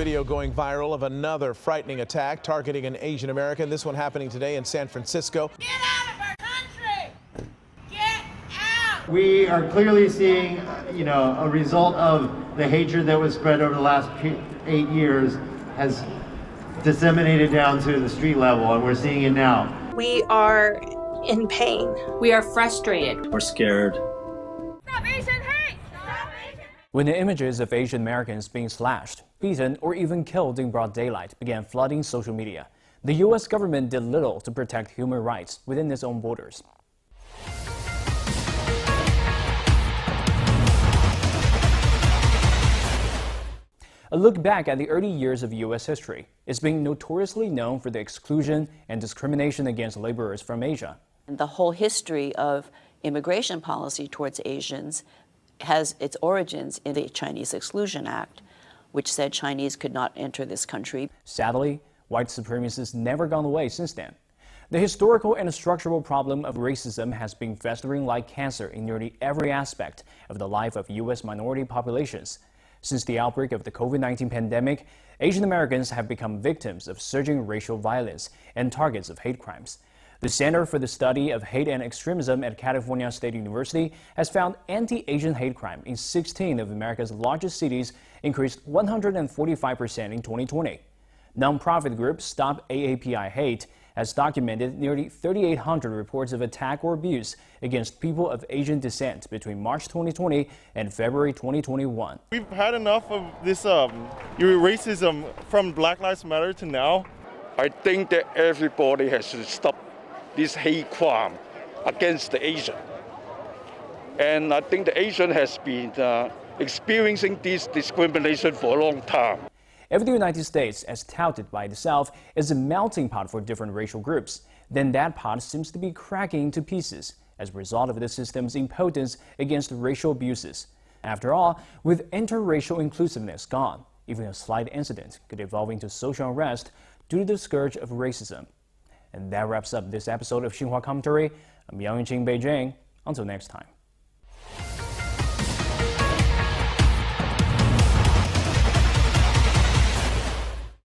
video going viral of another frightening attack targeting an Asian American. This one happening today in San Francisco. Get out of our country! Get out! We are clearly seeing, a result of the hatred that was spread over the last 8 years has disseminated down to the street level, and we're seeing it now. We are in pain. We are frustrated. We're scared. Stop Asian hate! Stop Asian hate! When the images of Asian Americans being slashed, beaten, or even killed in broad daylight began flooding social media, the U.S. government did little to protect human rights within its own borders. A look back at the early years of U.S. history is being notoriously known for the exclusion and discrimination against laborers from Asia. The whole history of immigration policy towards Asians has its origins in the Chinese Exclusion Act, which said Chinese could not enter this country. Sadly, white supremacy has never gone away since then. The historical and structural problem of racism has been festering like cancer in nearly every aspect of the life of U.S. minority populations. Since the outbreak of the COVID-19 pandemic, Asian Americans have become victims of surging racial violence and targets of hate crimes. The Center for the Study of Hate and Extremism at California State University has found anti-Asian hate crime in 16 of America's largest cities increased 145% in 2020. Nonprofit group Stop AAPI Hate has documented nearly 3,800 reports of attack or abuse against people of Asian descent between March 2020 and February 2021. We've had enough of this racism from Black Lives Matter to now. I think that everybody has to stop this hate crime against the Asian. And I think the Asian has been experiencing this discrimination for a long time. If the United States, as touted by the South, is a melting pot for different racial groups, then that pot seems to be cracking to pieces as a result of the system's impotence against racial abuses. After all, with interracial inclusiveness gone, even a slight incident could evolve into social unrest due to the scourge of racism. And that wraps up this episode of Xinhua Commentary. I'm Yang Yunqing, Beijing. Until next time.